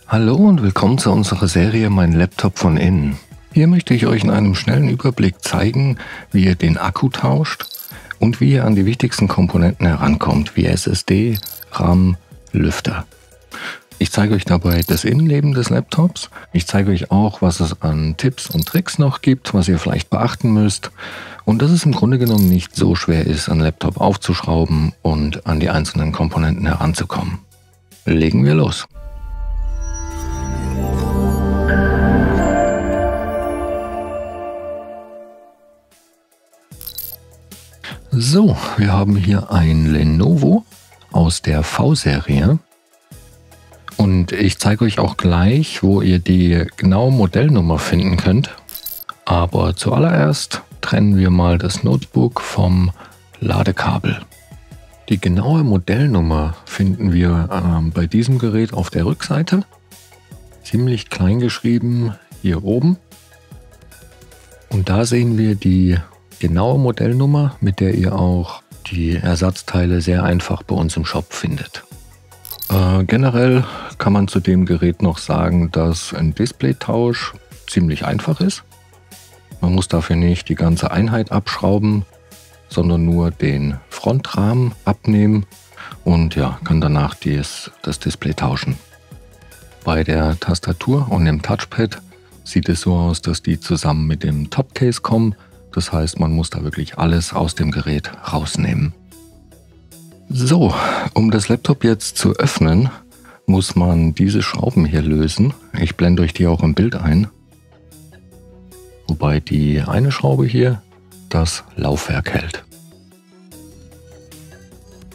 Hallo und willkommen zu unserer Serie Mein Laptop von innen. Hier möchte ich euch in einem schnellen Überblick zeigen, wie ihr den Akku tauscht und wie ihr an die wichtigsten Komponenten herankommt, wie SSD, RAM, Lüfter. Ich zeige euch dabei das Innenleben des Laptops. Ich zeige euch auch, was es an Tipps und Tricks noch gibt, was ihr vielleicht beachten müsst. Und dass es im Grunde genommen nicht so schwer ist, einen Laptop aufzuschrauben und an die einzelnen Komponenten heranzukommen. Legen wir los. So, wir haben hier ein Lenovo aus der V-Serie und ich zeige euch auch gleich, wo ihr die genaue Modellnummer finden könnt. Aber zuallererst trennen wir mal das Notebook vom Ladekabel. Die genaue Modellnummer finden wir bei diesem Gerät auf der Rückseite, ziemlich klein geschrieben hier oben. Und da sehen wir die genaue Modellnummer, mit der ihr auch die Ersatzteile sehr einfach bei uns im Shop findet. Generell kann man zu dem Gerät noch sagen, dass ein Displaytausch ziemlich einfach ist. Man muss dafür nicht die ganze Einheit abschrauben, sondern nur den Frontrahmen abnehmen und ja, kann danach das Display tauschen. Bei der Tastatur und dem Touchpad sieht es so aus, dass die zusammen mit dem Topcase kommen. Das heißt, man muss da wirklich alles aus dem Gerät rausnehmen. So, um das Laptop jetzt zu öffnen, muss man diese Schrauben hier lösen. Ich blende euch die auch im Bild ein. Wobei die eine Schraube hier das Laufwerk hält.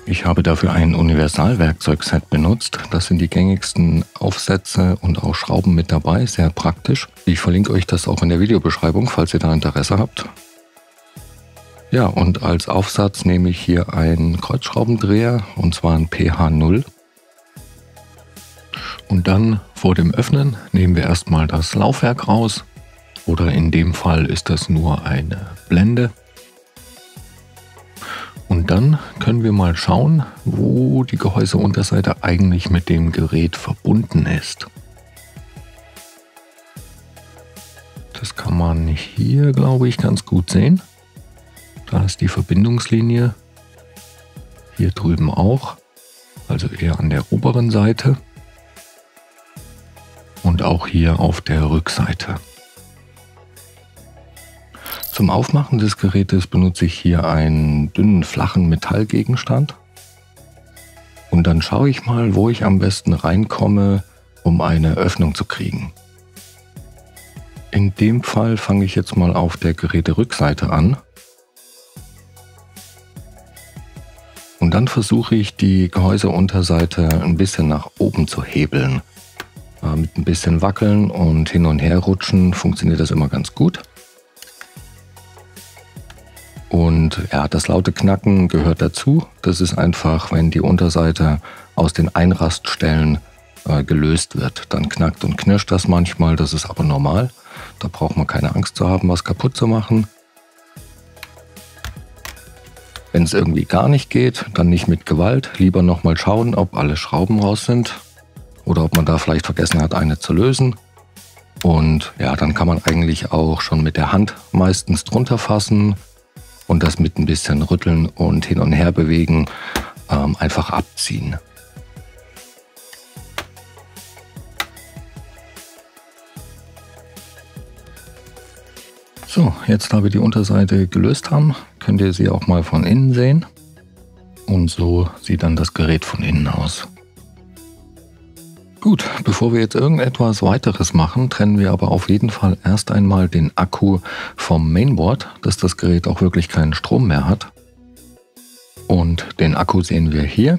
Ich habe dafür ein Universalwerkzeugset benutzt. Das sind die gängigsten Aufsätze und auch Schrauben mit dabei, sehr praktisch. Ich verlinke euch das auch in der Videobeschreibung, falls ihr da Interesse habt. Ja, und als Aufsatz nehme ich hier einen Kreuzschraubendreher, und zwar einen PH0. Und dann vor dem Öffnen nehmen wir erstmal das Laufwerk raus. Oder in dem Fall ist das nur eine Blende. Und dann können wir mal schauen, wo die Gehäuseunterseite eigentlich mit dem Gerät verbunden ist. Das kann man hier, glaube ich, ganz gut sehen. Da ist die Verbindungslinie, hier drüben auch, also eher an der oberen Seite und auch hier auf der Rückseite. Zum Aufmachen des Gerätes benutze ich hier einen dünnen, flachen Metallgegenstand und dann schaue ich mal, wo ich am besten reinkomme, um eine Öffnung zu kriegen. In dem Fall fange ich jetzt mal auf der Geräterückseite an. Und dann versuche ich, die Gehäuseunterseite ein bisschen nach oben zu hebeln. Mit ein bisschen Wackeln und hin und her rutschen funktioniert das immer ganz gut. Und ja, das laute Knacken gehört dazu. Das ist einfach, wenn die Unterseite aus den Einraststellen gelöst wird. Dann knackt und knirscht das manchmal, das ist aber normal. Da braucht man keine Angst zu haben, was kaputt zu machen. Wenn es irgendwie gar nicht geht, dann nicht mit Gewalt. Lieber nochmal schauen, ob alle Schrauben raus sind oder ob man da vielleicht vergessen hat, eine zu lösen. Und ja, dann kann man eigentlich auch schon mit der Hand meistens drunter fassen und das mit ein bisschen Rütteln und hin und her bewegen einfach abziehen. So, jetzt da wir die Unterseite gelöst haben, könnt ihr sie auch mal von innen sehen. Und so sieht dann das Gerät von innen aus. Gut, bevor wir jetzt irgendetwas weiteres machen, trennen wir aber auf jeden Fall erst einmal den Akku vom Mainboard, dass das Gerät auch wirklich keinen Strom mehr hat. Und den Akku sehen wir hier.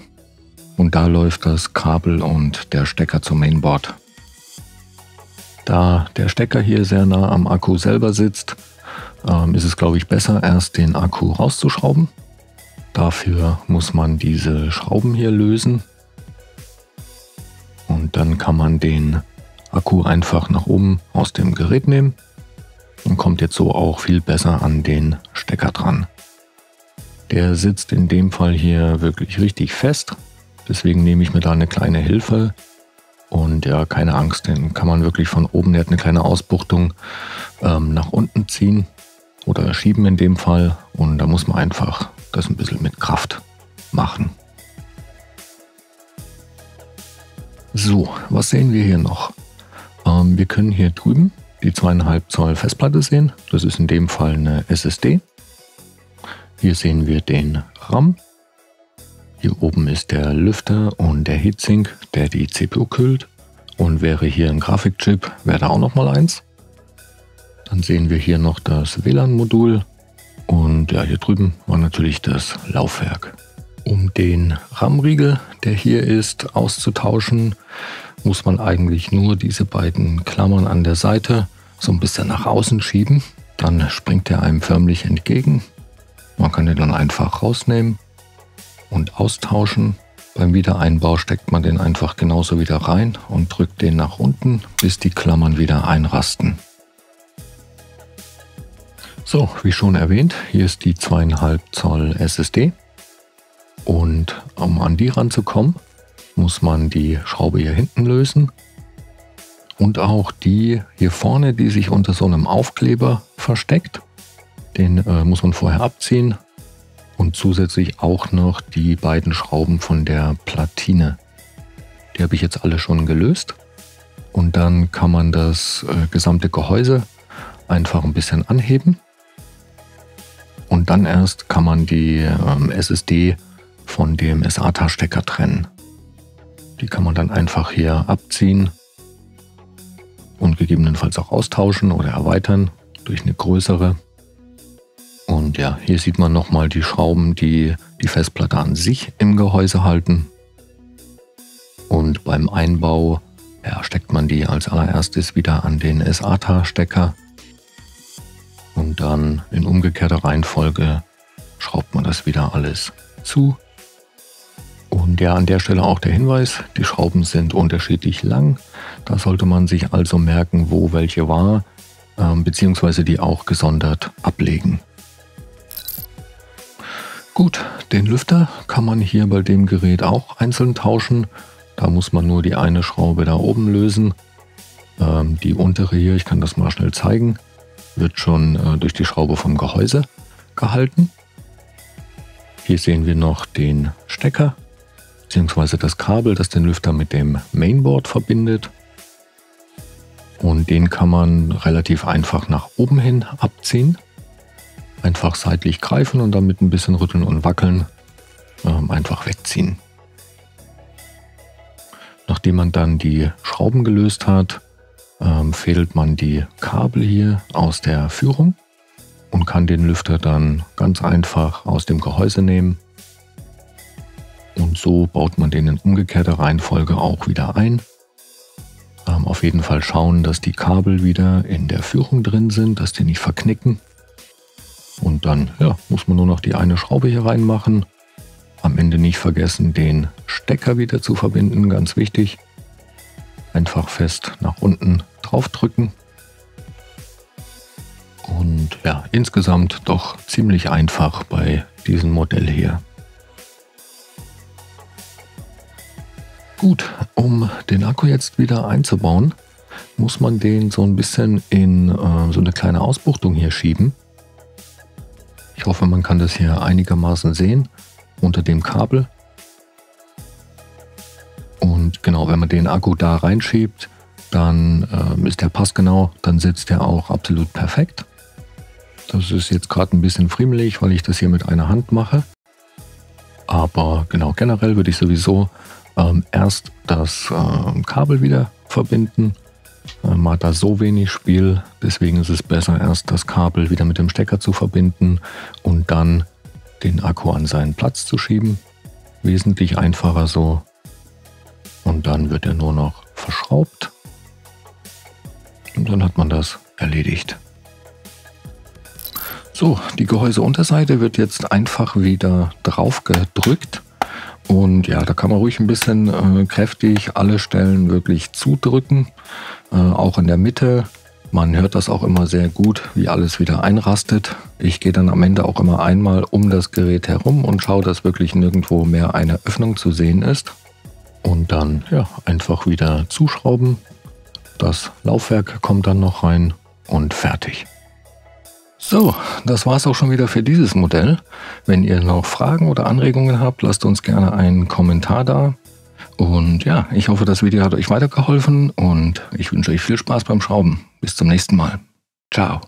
Und da läuft das Kabel und der Stecker zum Mainboard. Da der Stecker hier sehr nah am Akku selber sitzt, ist es, glaube ich, besser, erst den Akku rauszuschrauben. Dafür muss man diese Schrauben hier lösen. Und dann kann man den Akku einfach nach oben aus dem Gerät nehmen und kommt jetzt so auch viel besser an den Stecker dran. Der sitzt in dem Fall hier wirklich richtig fest. Deswegen nehme ich mir da eine kleine Hilfe Und ja, keine Angst, den kann man wirklich von oben, der hat eine kleine Ausbuchtung, nach unten ziehen oder schieben in dem Fall. Und da muss man einfach das ein bisschen mit Kraft machen. So, was sehen wir hier noch? Wir können hier drüben die 2,5 Zoll Festplatte sehen. Das ist in dem Fall eine SSD. Hier sehen wir den RAM. Hier oben ist der Lüfter und der Heatsink, der die CPU kühlt. Und wäre hier ein Grafikchip, wäre da auch noch mal eins. Dann sehen wir hier noch das WLAN-Modul. Und ja, hier drüben war natürlich das Laufwerk. Um den RAM-Riegel, der hier ist, auszutauschen, muss man eigentlich nur diese beiden Klammern an der Seite so ein bisschen nach außen schieben. Dann springt er einem förmlich entgegen. Man kann den dann einfach rausnehmen und austauschen. Beim Wiedereinbau steckt man den einfach genauso wieder rein und drückt den nach unten, bis die Klammern wieder einrasten. So, wie schon erwähnt, hier ist die 2,5 Zoll SSD. Und um an die ranzukommen, muss man die Schraube hier hinten lösen. Und auch die hier vorne, die sich unter so einem Aufkleber versteckt, den muss man vorher abziehen. Und zusätzlich auch noch die beiden Schrauben von der Platine. Die habe ich jetzt alle schon gelöst. Und dann kann man das gesamte Gehäuse einfach ein bisschen anheben. Und dann erst kann man die SSD von dem SATA-Stecker trennen. Die kann man dann einfach hier abziehen und gegebenenfalls auch austauschen oder erweitern durch eine größere. Und ja, hier sieht man nochmal die Schrauben, die die Festplatte an sich im Gehäuse halten. Und beim Einbau steckt man die als allererstes wieder an den SATA-Stecker. Und dann in umgekehrter Reihenfolge schraubt man das wieder alles zu. Und ja, an der Stelle auch der Hinweis, die Schrauben sind unterschiedlich lang. Da sollte man sich also merken, wo welche war, beziehungsweise die auch gesondert ablegen. Gut, den Lüfter kann man hier bei dem Gerät auch einzeln tauschen. Da muss man nur die eine Schraube da oben lösen. Die untere hier, ich kann das mal schnell zeigen, wird schon durch die Schraube vom Gehäuse gehalten. Hier sehen wir noch den Stecker, beziehungsweise das Kabel, das den Lüfter mit dem Mainboard verbindet. Und den kann man relativ einfach nach oben hin abziehen. Einfach seitlich greifen und dann mit ein bisschen rütteln und wackeln einfach wegziehen. Nachdem man dann die Schrauben gelöst hat, fädelt man die Kabel hier aus der Führung und kann den Lüfter dann ganz einfach aus dem Gehäuse nehmen. Und so baut man den in umgekehrter Reihenfolge auch wieder ein. Auf jeden Fall schauen, dass die Kabel wieder in der Führung drin sind, dass die nicht verknicken. Und dann muss man nur noch die eine Schraube hier reinmachen. Am Ende nicht vergessen, den Stecker wieder zu verbinden, ganz wichtig. Einfach fest nach unten drauf drücken. Und ja, insgesamt doch ziemlich einfach bei diesem Modell hier. Gut, um den Akku jetzt wieder einzubauen, muss man den so ein bisschen in so eine kleine Ausbuchtung hier schieben. Ich hoffe, man kann das hier einigermaßen sehen unter dem Kabel. Und genau, wenn man den Akku da reinschiebt, dann ist der passgenau, dann sitzt der auch absolut perfekt. Das ist jetzt gerade ein bisschen friemelig, weil ich das hier mit einer Hand mache. Aber genau, generell würde ich sowieso erst das Kabel wieder verbinden. Man hat da so wenig Spiel, deswegen ist es besser, erst das Kabel wieder mit dem Stecker zu verbinden und dann den Akku an seinen Platz zu schieben. Wesentlich einfacher so. Und dann wird er nur noch verschraubt. Und dann hat man das erledigt. So, die Gehäuseunterseite wird jetzt einfach wieder drauf gedrückt. Und ja, da kann man ruhig ein bisschen kräftig alle Stellen wirklich zudrücken. Auch in der Mitte. Man hört das auch immer sehr gut, wie alles wieder einrastet. Ich gehe dann am Ende auch immer einmal um das Gerät herum und schaue, dass wirklich nirgendwo mehr eine Öffnung zu sehen ist. Und dann ja, einfach wieder zuschrauben. Das Laufwerk kommt dann noch rein und fertig. So, das war es auch schon wieder für dieses Modell. Wenn ihr noch Fragen oder Anregungen habt, lasst uns gerne einen Kommentar da. Und ja, ich hoffe, das Video hat euch weitergeholfen und ich wünsche euch viel Spaß beim Schrauben. Bis zum nächsten Mal. Ciao.